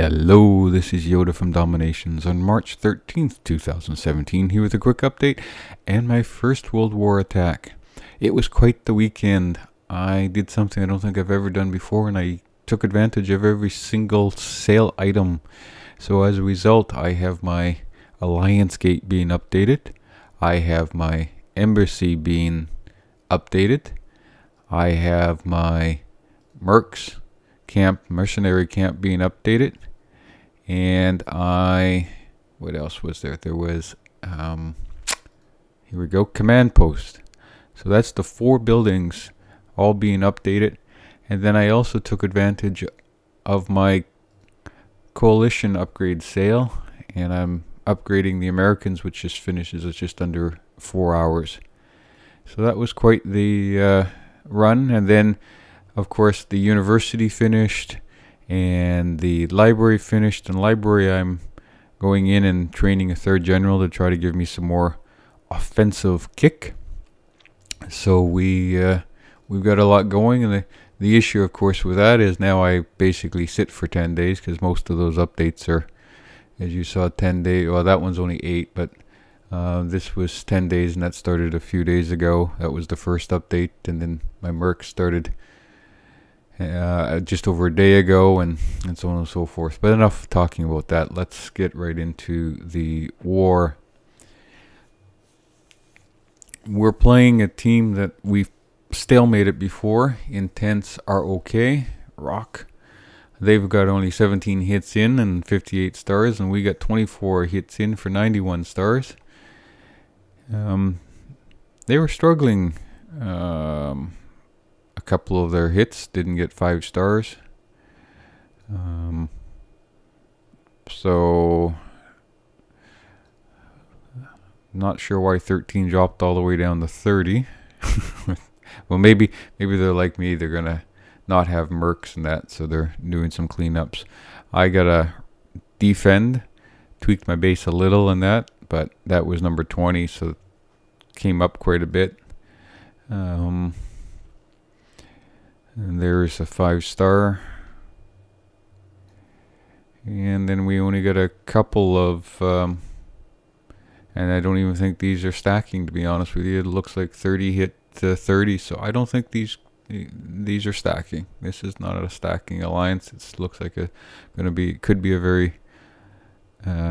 Hello, this is Yoda from DomiNations on March 13th, 2017, here with a quick update and my first World War attack. It was quite the weekend. I did something I don't think I've ever done before, and I took advantage of every single sale item. So as a result, I have my Alliance Gate being updated. I have my Embassy being updated. I have my Mercs camp, mercenary camp being updated, and what else was there? There was here we go, command post. So that's the 4 buildings all being updated. And then I also took advantage of my coalition upgrade sale, and I'm upgrading the Americans, which just finishes at just under 4 hours. So that was quite the run. And then of course, the university finished and the library finished. In library, I'm going in and training a 3rd general to try to give me some more offensive kick. So we've got a lot going, and the issue, of course, with that is now I basically sit for 10 days because most of those updates are, as you saw, 10 days. Well, that one's only 8, but this was 10 days, and that started a few days ago. That was the first update, and then my Merc started just over a day ago, and so on and so forth. But enough talking about that. Let's get right into the war. We're playing a team that we've stalemated before, Intense ROK. They've got only 17 hits in and 58 stars, and we got 24 hits in for 91 stars. They were struggling. A couple of their hits didn't get 5 stars. So not sure why 13 dropped all the way down to 30. Well, maybe they're like me. They're gonna not have mercs and that, so they're doing some cleanups. I gotta defend, tweaked my base a little in that, but that was number 20, so it came up quite a bit. And there's a 5-star. And then we only got a couple of, and I don't even think these are stacking, to be honest with you. It looks like 30 hit 30, so I don't think these are stacking. This is not a stacking alliance. It looks like could be a very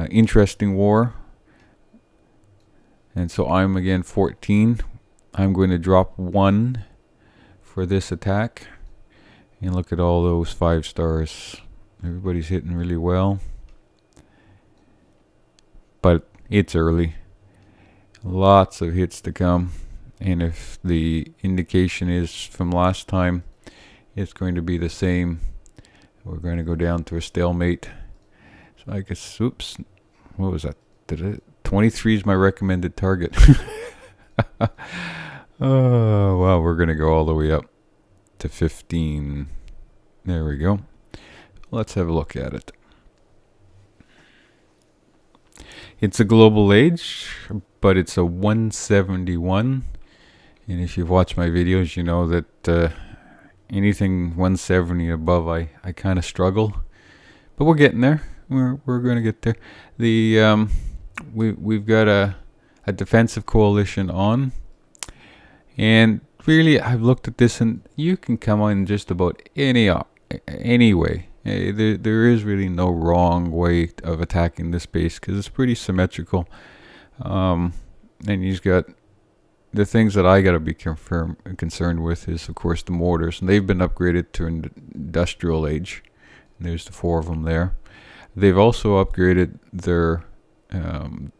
interesting war. And so I'm again 14. I'm going to drop 1 for this attack, and look at all those 5 stars. Everybody's hitting really well, but it's early. Lots of hits to come, and if the indication is from last time, it's going to be the same. We're going to go down to a stalemate. So I guess, oops, what was that? 23 is my recommended target. Oh, well, we're going to go all the way up to 15. There we go. Let's have a look at it. It's a global age, but it's a 171. And if you've watched my videos, you know that anything 170 above, I kind of struggle. But we're getting there. We're going to get there. We've got a defensive coalition on. And really, I've looked at this, and you can come on just about any way. There is really no wrong way of attacking this base because it's pretty symmetrical. And you've got the things that I got to be concerned with is, of course, the mortars. And they've been upgraded to an industrial age. And there's the 4 of them there. They've also upgraded their 1,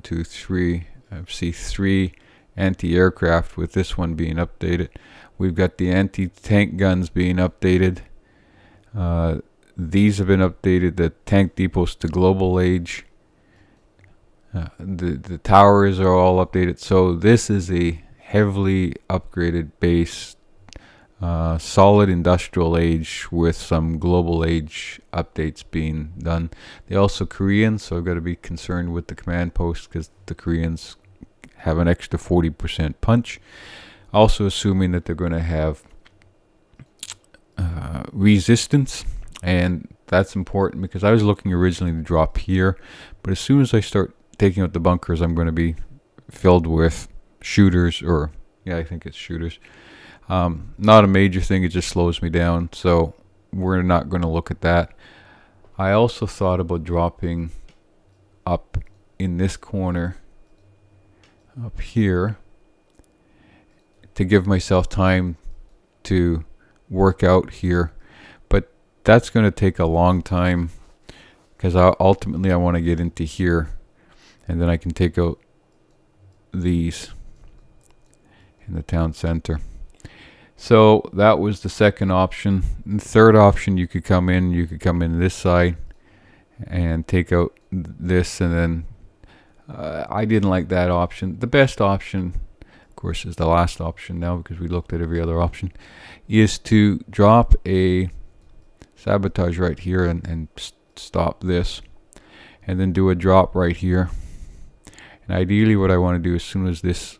2, 3. I see 3 anti-aircraft, with this one being updated. We've got the anti-tank guns being updated. These have been updated. The tank depots to global age. The towers are all updated. So this is a heavily upgraded base, solid industrial age with some global age updates being done. They also Korean, so I've got to be concerned with the command post because the Koreans have an extra 40% punch. Also assuming that they're going to have resistance, and that's important because I was looking originally to drop here, but as soon as I start taking out the bunkers, I'm going to be filled with shooters, or yeah, I think it's shooters. Not a major thing, it just slows me down, so we're not going to look at that. I also thought about dropping up in this corner up here to give myself time to work out here, but that's going to take a long time because ultimately I want to get into here, and then I can take out these in the town center. So that was the second option. The third option, you could come in this side and take out this, and then I didn't like that option. The best option, of course, is the last option now because we looked at every other option, is to drop a sabotage right here and stop this, and then do a drop right here. And ideally what I want to do, as soon as this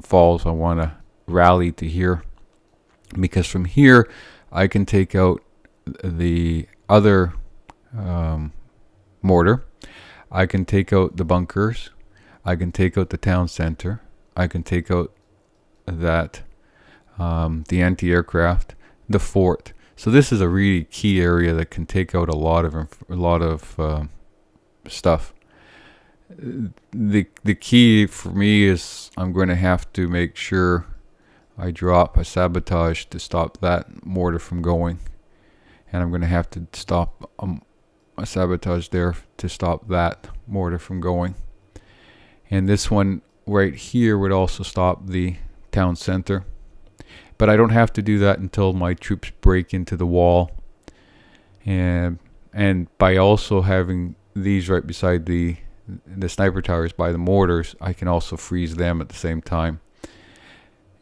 falls, I want to rally to here, because from here I can take out the other mortar, I can take out the bunkers, I can take out the town center, I can take out that the anti-aircraft, the fort. So this is a really key area that can take out a lot of stuff. The key for me is I'm going to have to make sure I drop a sabotage to stop that mortar from going, and I'm going to have to stop a sabotage there to stop that mortar from going. And this one right here would also stop the town center, but I don't have to do that until my troops break into the wall, and by also having these right beside the sniper towers by the mortars, I can also freeze them at the same time.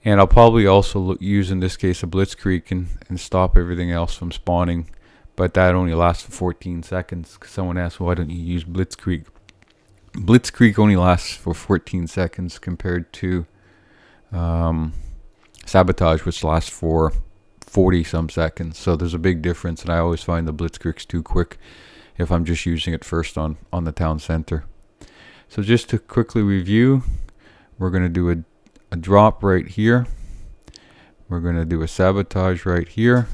And I'll probably also use, in this case, a blitzkrieg and stop everything else from spawning, but that only lasts for 14 seconds. Someone asked, why don't you use blitzkrieg? Blitzkrieg only lasts for 14 seconds compared to sabotage, which lasts for 40 some seconds. So there's a big difference, and I always find the blitzkrieg's too quick if I'm just using it first on the town center. So just to quickly review, we're going to do a drop right here, we're going to do a sabotage right here,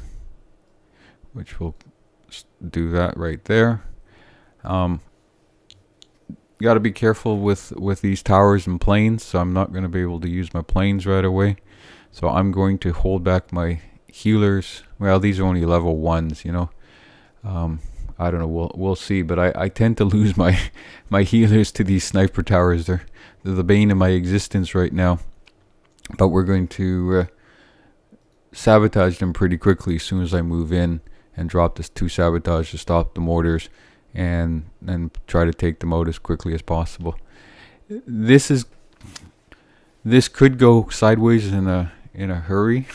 which will do that right there. Got to be careful with these towers and planes, so I'm not going to be able to use my planes right away. So I'm going to hold back my healers. Well, these are only level 1s, you know. I don't know, we'll see, but I tend to lose my healers to these sniper towers. They're the bane of my existence right now. But we're going to sabotage them pretty quickly as soon as I move in, and drop this 2 sabotage to stop the mortars, and try to take them out as quickly as possible. This could go sideways in a hurry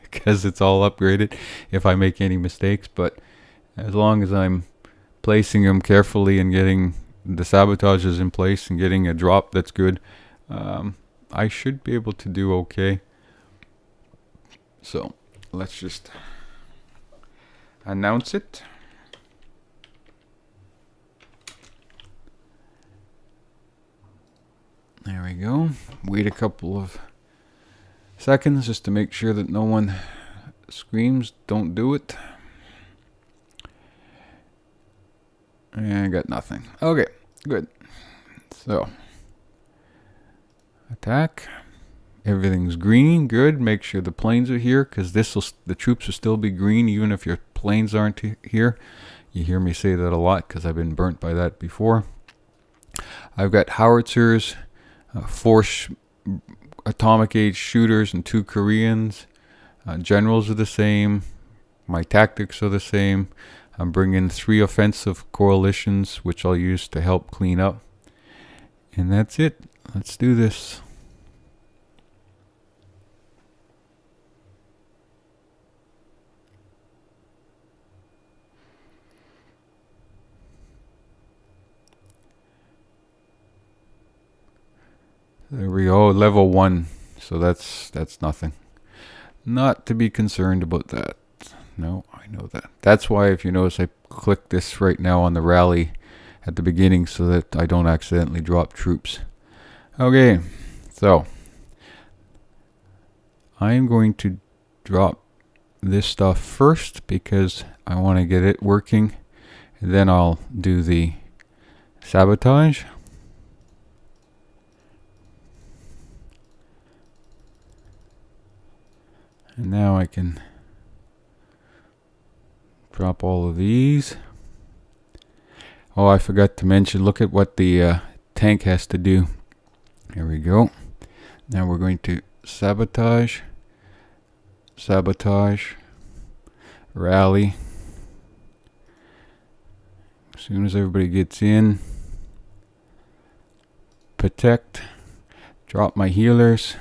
because it's all upgraded if I make any mistakes, but as long as I'm placing them carefully and getting the sabotages in place and getting a drop that's good, I should be able to do okay. So let's just announce it. There we go. Wait a couple of seconds just to make sure that no one screams, don't do it. And I got nothing. Okay, good. So attack. Everything's green. Good. Make sure the planes are here, because the troops will still be green even if your planes aren't here. You hear me say that a lot because I've been burnt by that before. I've got howitzers, 4 atomic age shooters, and 2 Koreans. Generals are the same. My tactics are the same. I'm bringing 3 offensive coalitions, which I'll use to help clean up. And that's it. Let's do this. There we go, level 1. So that's nothing. Not to be concerned about that. No, I know that. That's why, if you notice, I click this right now on the rally at the beginning so that I don't accidentally drop troops. Okay, so I'm going to drop this stuff first because I want to get it working, and then I'll do the sabotage. And now I can drop all of these. Oh, I forgot to mention, look at what the tank has to do. Here we go. Now we're going to sabotage, rally. As soon as everybody gets in, protect, drop my healers.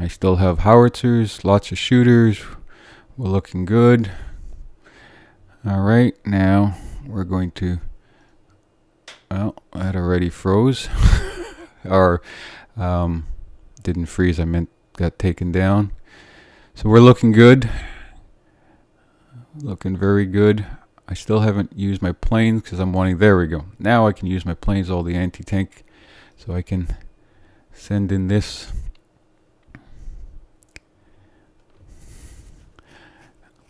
I still have howitzers, lots of shooters. We're looking good. Alright, now we're going to, well, that already froze. Or didn't freeze, I meant got taken down. So we're looking good. Looking very good. I still haven't used my planes because I'm wanting, there we go. Now I can use my planes, all the anti-tank, so I can send in this.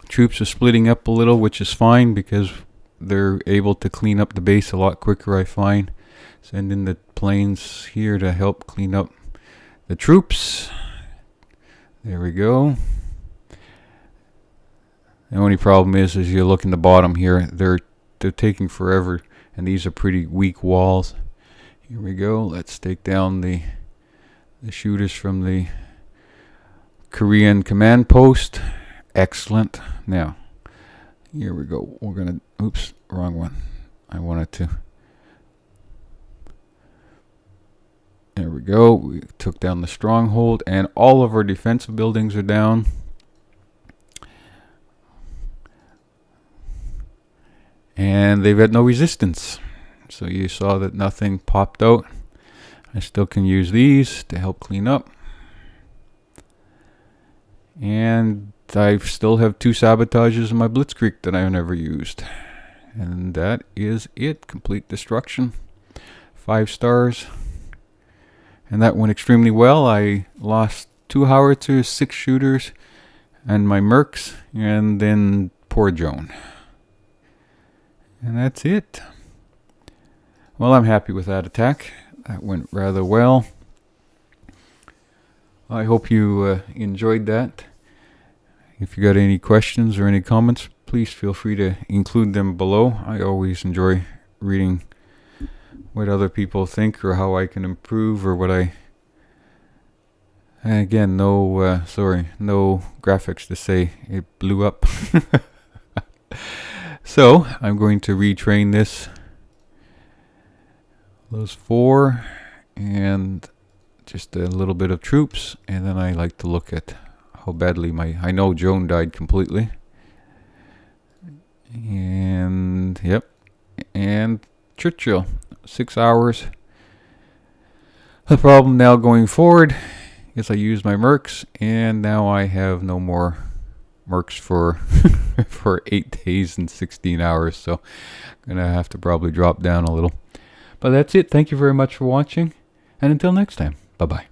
Troops are splitting up a little, which is fine because they're able to clean up the base a lot quicker, I find. Send in the planes here to help clean up the troops. There we go. The only problem is you look in the bottom here, they're taking forever, and these are pretty weak walls. Here we go. Let's take down the shooters from the Korean command post. Excellent. Now, here we go. We're gonna, oops, wrong one. I wanted to. There we go. We took down the stronghold, and all of our defensive buildings are down. And they've had no resistance. So you saw that nothing popped out. I still can use these to help clean up. And I still have 2 sabotages in my blitzkrieg that I've never used. And that is it. Complete destruction. 5 stars. And that went extremely well. I lost 2 howitzers, 6 shooters, and my mercs, and then poor Joan. And that's it. Well, I'm happy with that attack. That went rather well. I hope you enjoyed that. If you got any questions or any comments, please feel free to include them below. I always enjoy reading what other people think or how I can improve or what I... Again, no graphics to say it blew up. So, I'm going to retrain those 4, and just a little bit of troops, and then I like to look at how badly I know Joan died completely. And, yep, and Churchill, 6 hours. The problem now going forward is I use my mercs, and now I have no more mercs for 8 days and 16 hours, so I'm gonna have to probably drop down a little. But that's it. Thank you very much for watching, and until next time, bye bye.